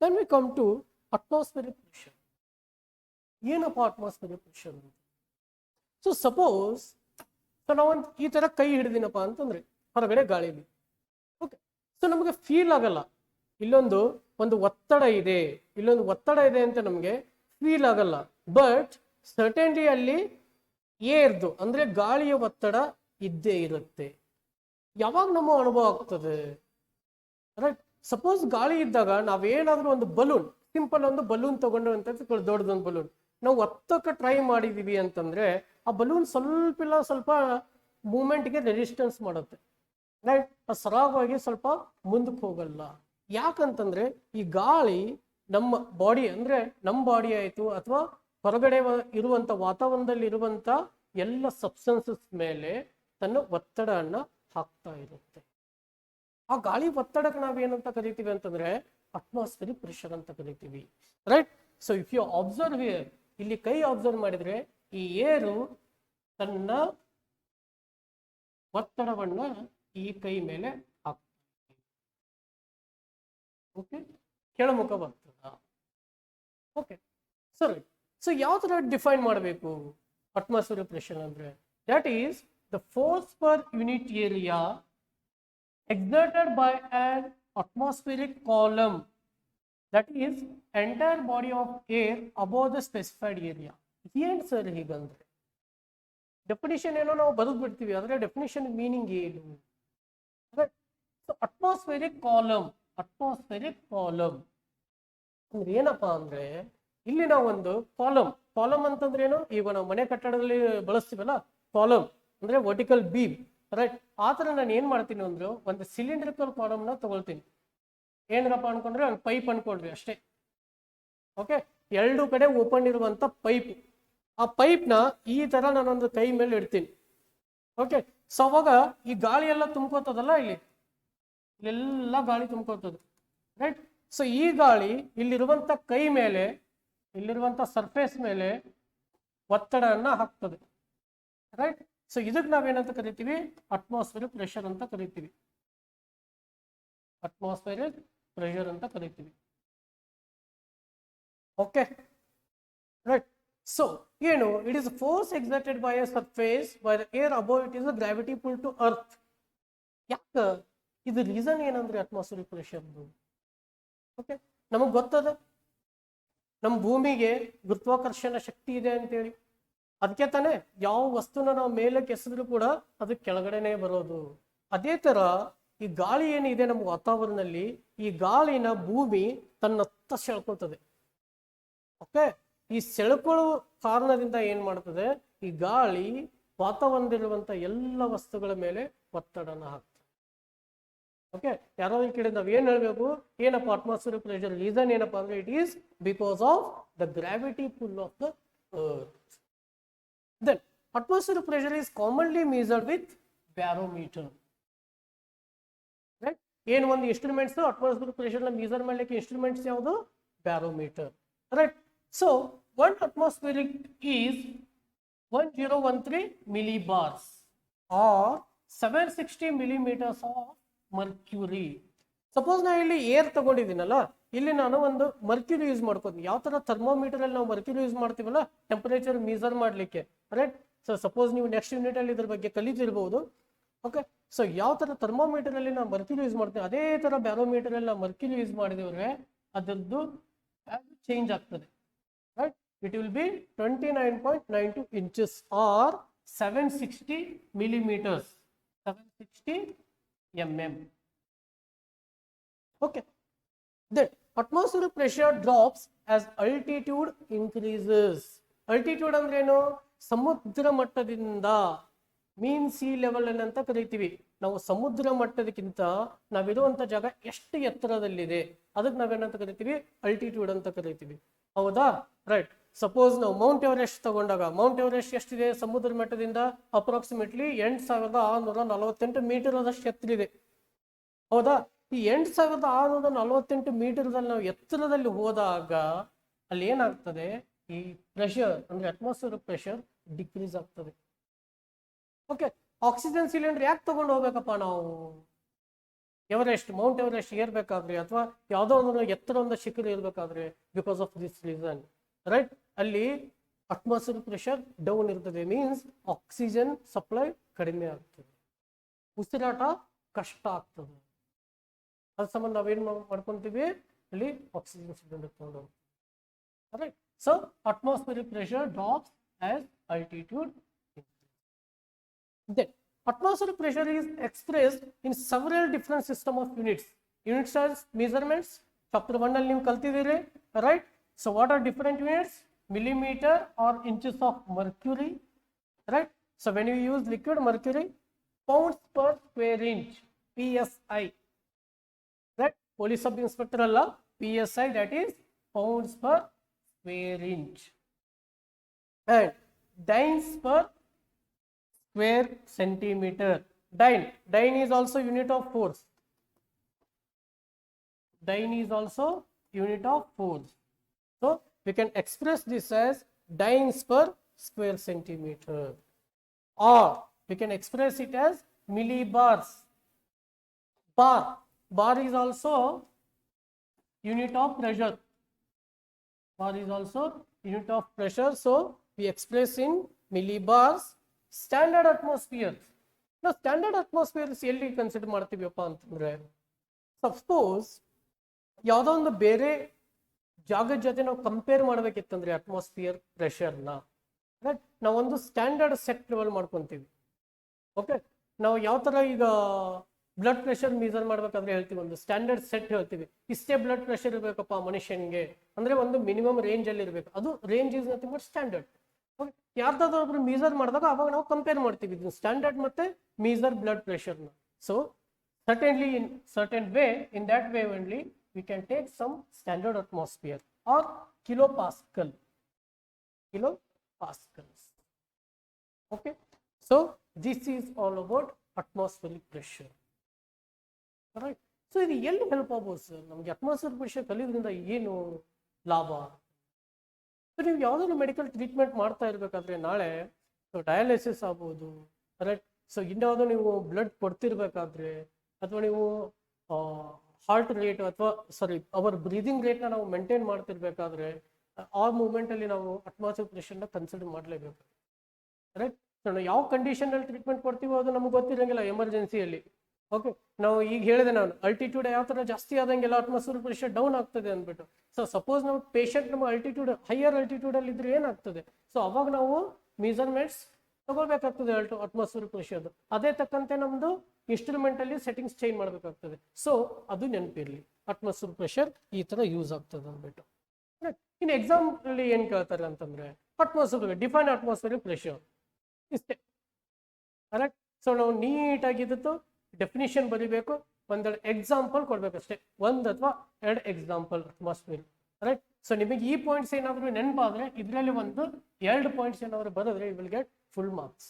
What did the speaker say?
Then we come to atmospheric pressure. ಏನಪ್ಪ atmospheric pressure ಅಂತ? So suppose ನಾವೊಂದು ಈ ತರ ಕೈ ಹಿಡಿದಿನಪ್ಪ ಅಂತಂದ್ರೆ ಹೊರಗಡೆ ಗಾಳಿಲಿ, ಓಕೆ, ಸೊ ನಮಗೆ ಫೀಲ್ ಆಗಲ್ಲ ಒಂದು ಒತ್ತಡ ಇದೆ, ಇಲ್ಲೊಂದು ಒತ್ತಡ ಇದೆ ಅಂತ ನಮಗೆ ಫೀಲ್ ಆಗಲ್ಲ. ಬಟ್ ಸರ್ಟನ್ಲಿ ಅಲ್ಲಿ ಏರ್ದು ಅಂದ್ರೆ ಗಾಳಿಯ ಒತ್ತಡ ಇದ್ದೇ ಇರುತ್ತೆ. ಯಾವಾಗ ನಮ್ಮ ಅನುಭವ ಆಗ್ತದೆ? ರೈಟ್, ಸಪೋಸ್ ಗಾಳಿ ಇದ್ದಾಗ ನಾವೇನಾದ್ರೂ ಒಂದು ಬಲೂನ್, ಸಿಂಪಲ್ ಒಂದು ಬಲೂನ್ ತಗೊಂಡು ಅಂತ ದೊಡ್ಡದೊಂದು ಬಲೂನ್ ನಾವು ಒತ್ತಕ್ಕೆ ಟ್ರೈ ಮಾಡಿದೀವಿ ಅಂತಂದ್ರೆ ಆ ಬಲೂನ್ ಸ್ವಲ್ಪ ಮೂಮೆಂಟ್ಗೆ ರೆಸಿಸ್ಟೆನ್ಸ್ ಮಾಡುತ್ತೆ. ರೈಟ್, ಸರಾಗವಾಗಿ ಸ್ವಲ್ಪ ಮುಂದಕ್ಕೆ ಹೋಗಲ್ಲ. ಯಾಕಂತಂದ್ರೆ ಈ ಗಾಳಿ ನಮ್ಮ ಬಾಡಿ ಅಂದ್ರೆ ನಮ್ಮ ಬಾಡಿ ಆಯ್ತು ಅಥವಾ ಹೊರಗಡೆ ಇರುವಂತ ವಾತಾವರಣದಲ್ಲಿ ಇರುವಂತ ಎಲ್ಲ ಸಬ್ಸ್ಟೆನ್ಸಸ್ ಮೇಲೆ ತನ್ನ ಒತ್ತಡವನ್ನ ಹಾಕ್ತಾ ಇರುತ್ತೆ. ಆ ಗಾಳಿ ಒತ್ತಡಕ್ಕೆ ನಾವೇನಂತ ಕರಿತೀವಿ ಅಂತಂದ್ರೆ ಅಟ್ಮಾಸ್ಫಿಯರಿಕ್ ಪ್ರೆಷರ್ ಅಂತ ಕರಿತೀವಿ. Right, so if you observe here, ಇಲ್ಲಿ ಕೈ ಅಬ್ಸರ್ವ್ ಮಾಡಿದ್ರೆ ಈ ಏರು ತನ್ನ ಒತ್ತಡವನ್ನ ಈ ಕೈ ಮೇಲೆ ಹಾಕ್ತೀವಿ. ಓಕೆ, ಕೆಳಮುಖ ಬರ್ತದ. ಓಕೆ, ಸರಿ. ಸೊ ಯಾವ ತರ ಡಿಫೈನ್ ಮಾಡಬೇಕು ಅಟ್ಮಾಸ್ಫಿಯರಿಕ್ ಪ್ರೆಷರ್ ಅಂದ್ರೆ? That is the force per unit area exerted by an atmospheric column, that is entire body of air above the specified area. ಏನು ಸರ್ ಹೀಗಂದ್ರೆ ಡೆಫಿನಿಷನ್ ಏನೋ ನಾವು ಬರೆದು ಬಿಡ್ತೀವಿ, ಆದರೆ ಡೆಫಿನಿಷನ್ ಮೀನಿಂಗ್ ಏನು? ಅಟ್ಮಾಸ್ಫಿಯರಿಕ್ ಕಾಲಮ್ ಅಂದ್ರೆ ಏನಪ್ಪಾ ಅಂದ್ರೆ ಇಲ್ಲಿ ನಾವು ಒಂದು ಕಾಲಮ್ ಅಂತಂದ್ರೆ ಏನು? ಈಗ ನಾವು ಮನೆ ಕಟ್ಟಡದಲ್ಲಿ ಬಳಸ್ತೀವಲ್ಲ ಕಾಲಮ್ ಅಂದ್ರೆ ವರ್ಟಿಕಲ್ ಬೀಮ್. ರೈಟ್, ಆ ಥರ ನಾನು ಏನು ಮಾಡ್ತೀನಿ ಅಂದ್ರೆ ಒಂದು ಸಿಲಿಂಡ್ರಿಕಲ್ ಕಾಲಮ್ನ ತಗೊಳ್ತೀನಿ. ಏನಪ್ಪ ಅನ್ಕೊಂಡ್ರೆ ಒಂದು ಪೈಪ್ ಅನ್ಕೊಳ್ರಿ ಅಷ್ಟೇ. ಓಕೆ, ಎರಡು ಕಡೆ ಓಪನ್ ಇರುವಂತ ಪೈಪ್. ಆ ಪೈಪ್ನ ಈ ತರ ನಾನೊಂದು ಕೈ ಮೇಲೆ ಇಡ್ತೀನಿ. ಓಕೆ, ಸೊ ಅವಾಗ ಈ ಗಾಳಿ ಎಲ್ಲ ತುಂಬ್ಕೋತದಲ್ಲ, ಇಲ್ಲೆಲ್ಲ ಗಾಳಿ ತುಂಬ್ಕೋತದೆ. ರೈಟ್, ಸೊ ಈ ಗಾಳಿ ಇಲ್ಲಿರುವಂತ ಕೈ ಮೇಲೆ, ಇಲ್ಲಿರುವಂತ ಸರ್ಫೇಸ್ ಮೇಲೆ ಒತ್ತಡವನ್ನ ಹಾಕ್ತದೆ. ರೈಟ್, ಸೊ ಇದಕ್ಕೆ ನಾವೇನಂತ ಕರಿತೀವಿ? ಅಟ್ಮಾಸ್ಫಿಯರಿಕ್ ಪ್ರೆಷರ್ ಅಂತ ಕರಿತೀವಿ. Okay, right. ಸೊ ಏನು? It is force exerted by a surface by the air above it is a gravity pull to earth. ಯಾಕೆ ಇದು ರೀಸನ್ ಏನಂದ್ರೆ ಅಟ್ಮಾಸ್ಫಿಯರಿಕ್ ಪ್ರೆಷರ್ದು? ಓಕೆ, ನಮಗ್ ಗೊತ್ತದ ನಮ್ಮ ಭೂಮಿಗೆ ಗುರುತ್ವಾಕರ್ಷಣ ಶಕ್ತಿ ಇದೆ ಅಂತೇಳಿ. ಅದಕ್ಕೆ ತಾನೇ ಯಾವ ವಸ್ತುನ ನಾವು ಮೇಲಕ್ಕೆ ಎಸೆದ್ರು ಕೂಡ ಅದು ಕೆಳಗಡೆನೆ ಬರೋದು. ಅದೇ ತರ ಈ ಗಾಳಿ ಏನಿದೆ ನಮ್ಮ ವಾತಾವರಣದಲ್ಲಿ, ಈ ಗಾಳಿನ ಭೂಮಿ ತನ್ನತ್ತ ಸೆಳ್ಕೊಳ್ತದೆ. ಓಕೆ, ಈ ಸೆಳ್ಕೊಳ್ಳುವ ಕಾರಣದಿಂದ ಏನ್ ಮಾಡ್ತದೆ? ಈ ಗಾಳಿ ವಾತಾವರಣದಲ್ಲಿರುವಂತ ಎಲ್ಲ ವಸ್ತುಗಳ ಮೇಲೆ ಒತ್ತಡನ ಹಾಕ್ತದೆ. ಓಕೆ, ಯಾರೋ ಈ ಕಡೆ ನಾವ್ ಏನ್ ಹೇಳ್ಬೇಕು? ಏನಪ್ಪ ಅಟ್ಮಾಸ್ಫಿಯರಿಕ್ ಪ್ರೆಷರ್ ರೀಸನ್ ಏನಪ್ಪಾ ಅಂದ್ರೆ it is because of the gravity full of the earth. Then atmospheric pressure is commonly measured with barometer. Right? ಏನು ಒಂದು ಇನ್ಸ್ಟ್ರೂಮೆಂಟ್ಸ್ ಅಟ್ಮಾಸ್ಫಿಯರಿಕ್ ಪ್ರೆಷರ್ ನ ಮೆಜರ್ ಮಾಡಲಿಕ್ಕೆ ಇನ್ಸ್ಟ್ರೂಮೆಂಟ್ಸ್ ಯಾವುದು? Barometer. Right, so 1 atmospheric is 1013 millibars or 760 millimeters of mercury. Suppose ನಾ ಇಲ್ಲಿ air ತಗೊಂಡಿದ್ದೀನಲ್ಲ, ಇಲ್ಲಿ ನಾನು ಒಂದು ಮರ್ಕ್ಯೂರಿ ಯೂಸ್ ಮಾಡ್ಕೋತೀನಿ. ಯಾವ ತರ ಥರ್ಮೋಮೀಟರ್ ಅಲ್ಲಿ ನಾವು ಮರ್ಕ್ಯೂರಿ ಯೂಸ್ ಮಾಡ್ತೀವಲ್ಲ ಟೆಂಪರೇಚರ್ ಮೆಜರ್ ಮಾಡ್ಲಿಕ್ಕೆ. ರೈಟ್, ಸೊ ಸಪೋಸ್ ನೀವು ನೆಕ್ಸ್ಟ್ ಯೂನಿಟ್ ಅಲ್ಲಿ ಇದ್ರ ಬಗ್ಗೆ ಕಲಿತಿರ್ಬಹುದು. ಓಕೆ, ಸೊ ಯಾವ ತರ ಥರ್ಮೋಮೀಟರ್ ಅಲ್ಲಿ ನಾವು ಮರ್ಕ್ಯೂರಿ ಯೂಸ್ ಮಾಡ್ತೀವಿ, ಅದೇ ತರ ಬ್ಯಾರೋಮೀಟರ್ ಅಲ್ಲಿ ನಾವು ಮರ್ಕ್ಯೂರಿ ಯೂಸ್ ಮಾಡಿದವ್ರೆ ಅದರದ್ದು ಚೇಂಜ್ ಆಗ್ತದೆ. Right, it will be 29.92 inches or 760 millimeters, 760 mm. Okay, then atmospheric pressure drops as altitude increases. Altitude ಅಂದ್ರೆ ಏನು? ಸಮುದ್ರ ಮಟ್ಟದಿಂದ, ಮೀನ್ ಸಿ ಲೆವೆಲ್ ಅಂತ ಕರಿತೀವಿ ನಾವು. ಸಮುದ್ರ ಮಟ್ಟದಕ್ಕಿಂತ ನಾವಿರುವಂತ ಜಾಗ ಎಷ್ಟು ಎತ್ತರದಲ್ಲಿದೆ ಅದಕ್ಕೆ ನಾವೇನಂತ ಕರಿತೀವಿ? ಅಲ್ಟಿಟ್ಯೂಡ್ ಅಂತ ಕರಿತೀವಿ. ಹೌದಾ? ರೈಟ್, ಸಪೋಸ್ ನಾವು ಮೌಂಟ್ ಎವರೆಸ್ಟ್ ತಗೊಂಡಾಗ, ಮೌಂಟ್ ಎವರೆಸ್ಟ್ ಎಷ್ಟಿದೆ ಸಮುದ್ರ ಮಟ್ಟದಿಂದ? ಅಪ್ರಾಕ್ಸಿಮೇಟ್ಲಿ 8648 ಮೀಟರ್ ಅದಷ್ಟು ಎತ್ತರ ಇದೆ. ಹೌದಾ? ಈ 8648 ಮೀಟರ್ದಲ್ಲಿ ನಾವು ಎತ್ತರದಲ್ಲಿ ಹೋದಾಗ ಅಲ್ಲಿ ಏನಾಗ್ತದೆ? ಈ ಪ್ರೆಷರ್ ಅಂದ್ರೆ ಅಟ್ಮಾಸ್ಫಿಯರಿಕ್ ಪ್ರೆಷರ್ ಡಿಕ್ರೀಸ್ ಆಗ್ತದೆ. ಓಕೆ, ಆಕ್ಸಿಜನ್ ಸಿಲಿಂಡರ್ ಯಾಕೆ ತಗೊಂಡು ಹೋಗ್ಬೇಕಪ್ಪ ನಾವು? ಎವರೆಸ್ಟ್, ಮೌಂಟ್ ಎವರೆಸ್ಟ್ ಏರ್ಬೇಕಾದ್ರೆ ಅಥವಾ ಯಾವುದೋ ಒಂದು ಎತ್ತರವಾದ ಶಿಖರ ಇರಬೇಕಾದ್ರೆ because of this reason, right, ಅಲ್ಲಿ ಅಟ್ಮಾಸ್ಫಿಯರ್ ಪ್ರೆಷರ್ ಡೌನ್ ಇರ್ತದೆ, ಮೀನ್ಸ್ ಆಕ್ಸಿಜನ್ ಸಪ್ಲೈ ಕಡಿಮೆ ಆಗ್ತದೆ, ಉಸಿರಾಟ ಕಷ್ಟ ಆಗ್ತದೆ. ಅದ್ರ ಸಂಬಂಧ ನಾವೇನ್ ಮಾಡ್ಕೊಂತೀವಿ, ಅಲ್ಲಿ ಆಕ್ಸಿಜನ್ ಸಿಲಿಂಡರ್ ತಗೊಂಡು, right. So atmospheric pressure drops as altitude increases. Then atmospheric pressure is expressed in several different system of units. Units as measurements, chapter 1 ಅಲ್ಲಿ ನೀವು ಕಲ್ತಿದ್ದೀರಿ, right? So what are different units? Millimeter or inches of mercury, right? So when you use liquid mercury, pounds per square inch, PSI, right? Police sub inspector alla, PSI, that is pounds per square inch. And dynes per square centimeter. Dyne is also unit of force. Dyne is also unit of force. So we can express this as dynes per square centimeter, or we can express it as millibars. Bar is also unit of pressure. Bar is also unit of pressure. So we express in millibars. Standard atmosphere. Now standard atmosphere is ಎಲ್ಲಿ consider ಮಾಡ್ತೀವಿಯಪ್ಪ ಅಂತಂದ್ರೆ, suppose ಯಾವುದೋ ಒಂದು ಬೇರೆ ಜಾಗದ ಜೊತೆ ನಾವು compare ಮಾಡ್ಬೇಕಿತ್ತಂದ್ರೆ atmosphere ಪ್ರೆಷರ್ನ, right, ನಾವೊಂದು standard set level ಮಾಡ್ಕೊಂತೀವಿ. ಓಕೆ, ನಾವು ಯಾವ ತರ ಈಗ ಬ್ಲಡ್ ಪ್ರೆಷರ್ ಮೆಜರ್ ಮಾಡ್ಬೇಕಾದ್ರೆ ಹೇಳ್ತೀವಿ, ಒಂದು ಸ್ಟ್ಯಾಂಡರ್ಡ್ ಸೆಟ್ ಹೇಳ್ತೀವಿ, ಇಷ್ಟೇ ಬ್ಲಡ್ ಪ್ರೆಷರ್ ಇರಬೇಕಪ್ಪ ಮನುಷ್ಯನಿಗೆ ಅಂದ್ರೆ ಒಂದು ಮಿನಿಮಮ್ ರೇಂಜ್ ಅಲ್ಲಿ ಇರಬೇಕು, ಅದು range is nothing but standard. ಯಾರ್ದಾದ್ರೂ ಒಬ್ರು ಮೀಸರ್ ಮಾಡಿದಾಗ ಅವಾಗ ನಾವು ಕಂಪೇರ್ ಮಾಡ್ತೀವಿ ಇದು ಸ್ಟ್ಯಾಂಡರ್ಡ್ ಮತ್ತೆ ಮೀಸರ್ ಬ್ಲಡ್ ಪ್ರೆಷರ್ನ. So certainly in certain way, in that way only we can take some standard atmosphere or kilopascals. Okay, so this is all about atmospheric pressure, right? So ಇದು ಎಲ್ಲಿ help ಆಗ್ಬೋದು sir ನಮ್ಗೆ atmosphere pressure ಕಲಿಯೋದ್ರಿಂದ ಏನು ಲಾಭ? So ನೀವು ಯಾವುದಾದ್ರು medical treatment ಮಾಡ್ತಾ ಇರ್ಬೇಕಾದ್ರೆ ನಾಳೆ ಸೊ ಡಯಾಲಿಸಿಸ್ ಆಗ್ಬೋದು, ರೈಟ್, ಸೊ ಇನ್ಯಾವುದೋ ನೀವು ಬ್ಲಡ್ ಕೊಡ್ತಿರ್ಬೇಕಾದ್ರೆ ಅಥವಾ ನೀವು ಹಾರ್ಟ್ ರೇಟ್ ಅಥವಾ ಅವರ್ ಬ್ರೀದಿಂಗ್ ರೇಟ್ನ ನಾವು ಮೇಂಟೈನ್ ಮಾಡ್ತಿರ್ಬೇಕಾದ್ರೆ ಆ ಮೂಮೆಂಟ್ ಅಲ್ಲಿ ನಾವು ಅಟ್ಮಾಸ್ಫಿಯರ್ ಪ್ರೆಷರ್ನ ಕನ್ಸಿಡರ್ ಮಾಡಲೇಬೇಕು, ರೈಟ್. ಸೊ ನಾವು ಯಾವ ಕಂಡೀಷನ್ ಅಲ್ಲಿ ಟ್ರೀಟ್ಮೆಂಟ್ ಕೊಡ್ತೀವೋ ಅದು ನಮ್ಗೆ ಗೊತ್ತಿರಂಗಿಲ್ಲ ಎಮರ್ಜೆನ್ಸಿಯಲ್ಲಿ. ಓಕೆ, ನಾವು ಈಗ ಹೇಳಿದೆ ನಾನು ಅಲ್ಟಿಟ್ಯೂಡ್ ಯಾವ ಥರ ಜಾಸ್ತಿ ಆದಂಗೆಲ್ಲ ಅಟ್ಮಾಸ್ಫಿಯರ್ ಪ್ರೆಷರ್ ಡೌನ್ ಆಗ್ತದೆ ಅಂದ್ಬಿಟ್ಟು. ಸೊ ಸಪೋಸ್ ನಾವು ಪೇಷಂಟ್ ನಮ್ಮ ಅಲ್ಟಿಟ್ಯೂಡ್ ಹೈಯರ್ ಅಲ್ಟಿಟ್ಯೂಡಲ್ಲಿ ಇದ್ರೆ ಏನಾಗ್ತದೆ, ಸೊ ಅವಾಗ ನಾವು ಮೆಜರ್ಮೆಂಟ್ಸ್ ತಗೊಳ್ಬೇಕಾಗ್ತದೆ ಅಟ್ಮಾಸ್ಫಿಯರ್ ಪ್ರೆಷರ್ದು. ಅದೇ ತಕ್ಕಂತೆ ನಮ್ಮದು ಇನ್ಸ್ಟ್ರೂಮೆಂಟಲ್ಲಿ ಸೆಟ್ಟಿಂಗ್ಸ್ ಚೇಂಜ್ ಮಾಡಬೇಕಾಗ್ತದೆ. ಸೊ ಅದು ನೆನಪಿರಲಿ, ಅಟ್ಮಾಸ್ಫಿಯರ್ ಪ್ರೆಷರ್ ಈ ಥರ ಯೂಸ್ ಆಗ್ತದೆ ಅಂದ್ಬಿಟ್ಟು. ಇನ್ನು ಎಕ್ಸಾಂಪಲ್ ಏನು ಕೇಳ್ತಾರೆ ಅಂತಂದರೆ ಅಟ್ಮಾಸ್ಫಿಯರ್ ಡಿಫೈನ್ ಅಟ್ಮಾಸ್ಫಿಯರ್ ಪ್ರೆಷರ್ ಇಷ್ಟೇ, ಕರೆಕ್ಟ್. ಸೊ ನಾವು ನೀಟಾಗಿದ್ದು ಡೆಫಿನಿಷನ್ ಬರೀಬೇಕು, ಒಂದೆರಡು ಎಕ್ಸಾಂಪಲ್ ಕೊಡ್ಬೇಕಷ್ಟೇ, ಒಂದು ಅಥವಾ ಎರಡು ಎಕ್ಸಾಂಪಲ್ ಅಟ್ಮಾಸ್ಫಿಯರ್, ರೈಟ್. ಸೊ ನಿಮಗೆ ಈ ಪಾಯಿಂಟ್ಸ್ ಏನಾದರೂ ನೆನಪಾದ್ರೆ ಇದರಲ್ಲಿ ಒಂದು ಎರಡು ಪಾಯಿಂಟ್ಸ್ ಏನಾದರೂ ಬರೆದ್ರೆ you will get full marks.